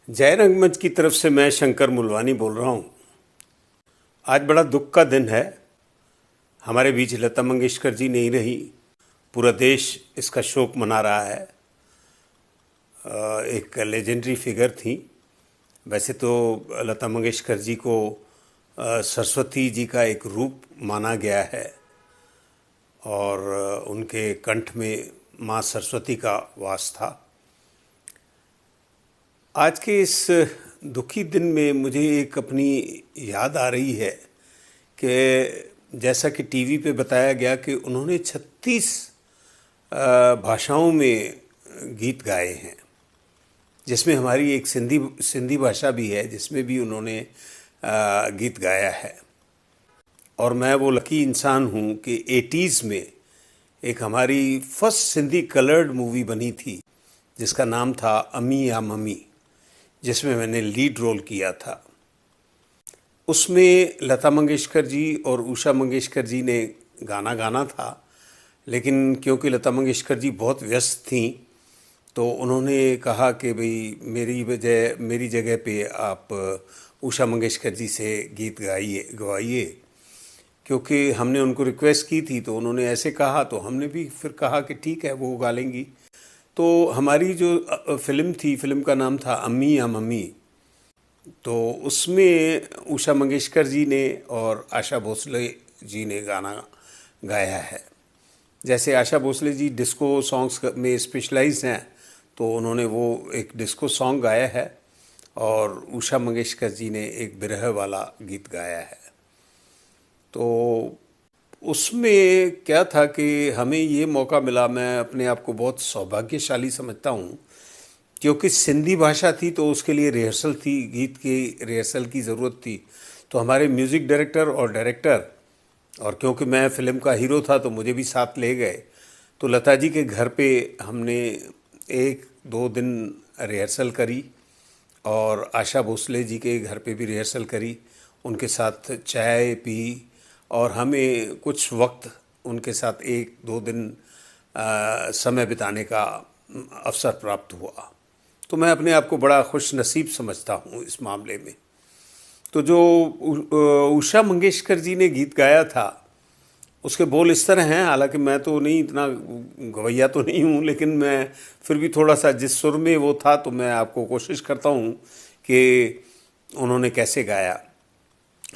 जय रंगमंच की तरफ से मैं शंकर मुलवानी बोल रहा हूँ। आज बड़ा दुख का दिन है। हमारे बीच लता मंगेशकर जी नहीं रही। पूरा देश इसका शोक मना रहा है। एक लेजेंडरी फिगर थी। वैसे तो लता मंगेशकर जी को सरस्वती जी का एक रूप माना गया है और उनके कंठ में माँ सरस्वती का वास था। आज के इस दुखी दिन में मुझे एक अपनी याद आ रही है कि जैसा कि टीवी पे बताया गया कि उन्होंने 36 भाषाओं में गीत गाए हैं, जिसमें हमारी एक सिंधी भाषा भी है जिसमें भी उन्होंने गीत गाया है। और मैं वो लकी इंसान हूँ कि 80s में एक हमारी फर्स्ट सिंधी कलर्ड मूवी बनी थी जिसका नाम था अम्मी या मम्मी, जिसमें मैंने लीड रोल किया था। उसमें लता मंगेशकर जी और उषा मंगेशकर जी ने गाना था, लेकिन क्योंकि लता मंगेशकर जी बहुत व्यस्त थीं तो उन्होंने कहा कि भाई मेरी जगह पे आप उषा मंगेशकर जी से गीत गवाइए। क्योंकि हमने उनको रिक्वेस्ट की थी तो उन्होंने ऐसे कहा तो हमने भी फिर कहा कि ठीक है, वो गा लेंगी। तो हमारी जो फिल्म का नाम था अम्मी या मम्मी। तो उसमें उषा मंगेशकर जी ने और आशा भोसले जी ने गाना गाया है। जैसे आशा भोसले जी डिस्को सॉन्ग्स में स्पेशलाइज हैं तो उन्होंने वो एक डिस्को सॉन्ग गाया है और उषा मंगेशकर जी ने एक बिरह वाला गीत गाया है। तो उसमें क्या था कि हमें ये मौका मिला। मैं अपने आप को बहुत सौभाग्यशाली समझता हूँ क्योंकि सिंधी भाषा थी तो उसके लिए रिहर्सल थी, गीत की रिहर्सल की ज़रूरत थी। तो हमारे म्यूज़िक डायरेक्टर और डायरेक्टर, और क्योंकि मैं फ़िल्म का हीरो था तो मुझे भी साथ ले गए। तो लता जी के घर पे हमने 1-2 दिन रिहर्सल करी और आशा भोसले जी के घर पे भी रिहर्सल करी, उनके साथ चाय पी और हमें कुछ वक्त उनके साथ 1-2 दिन समय बिताने का अवसर प्राप्त हुआ। तो मैं अपने आप को बड़ा खुश नसीब समझता हूँ इस मामले में। तो जो उषा मंगेशकर जी ने गीत गाया था उसके बोल इस तरह हैं। हालांकि मैं तो नहीं इतना गवैया तो नहीं हूँ, लेकिन मैं फिर भी थोड़ा सा जिस सुर में वो था तो मैं आपको कोशिश करता हूँ कि उन्होंने कैसे गाया।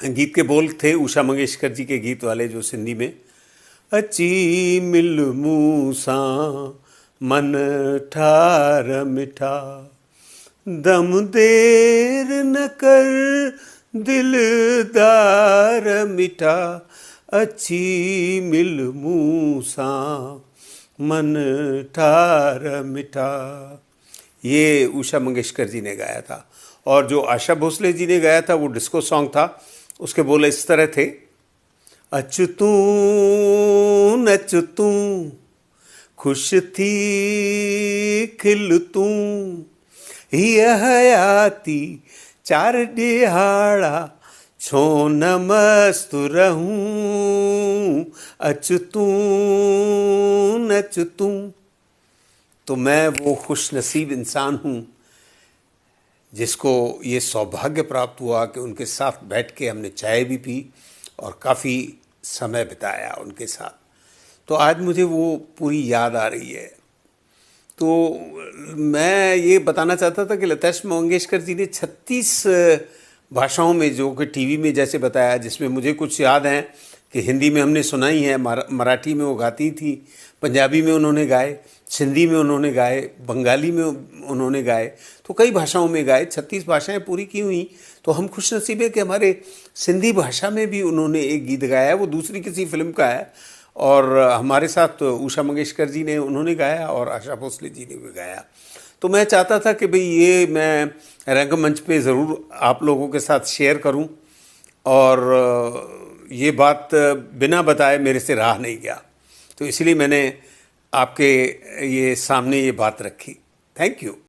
गीत के बोल थे उषा मंगेशकर जी के गीत वाले जो सिंधी में, अची मिल मूसा मन ठार मिठा, दम देर न कर दिलदार मिठा, अच्छी मिल मूसा मन ठार मिठा। ये उषा मंगेशकर जी ने गाया था। और जो आशा भोसले जी ने गाया था वो डिस्को सॉन्ग था। उसके बोले इस तरह थे, अचतू नचतू खुश थी खिलतू, ये हयाती 4 दिहाड़ा छो न मस्त रहूं, अचतू नचतू। तो मैं वो खुश नसीब इंसान हूँ जिसको ये सौभाग्य प्राप्त हुआ कि उनके साथ बैठ के हमने चाय भी पी और काफ़ी समय बिताया उनके साथ। तो आज मुझे वो पूरी याद आ रही है। तो मैं ये बताना चाहता था कि लता मंगेशकर जी ने 36 भाषाओं में, जो कि टीवी में जैसे बताया, जिसमें मुझे कुछ याद हैं कि हिंदी में हमने सुनाई है, मराठी में वो गाती थी, पंजाबी में उन्होंने गाए, सिंधी में उन्होंने गाए, बंगाली में उन्होंने गाए, तो कई भाषाओं में गाए। 36 भाषाएं पूरी की हुई। तो हम खुशनसीब हैं कि हमारे सिंधी भाषा में भी उन्होंने एक गीत गाया है, वो दूसरी किसी फिल्म का है। और हमारे साथ उषा मंगेशकर जी ने उन्होंने गाया और आशा भोसले जी ने भी गाया। तो मैं चाहता था कि भाई ये मैं रंगमंच पे ज़रूर आप लोगों के साथ शेयर करूं, और ये बात बिना बताए मेरे से रहा नहीं गया, तो इसलिए मैंने आपके ये सामने ये बात रखी। Thank you.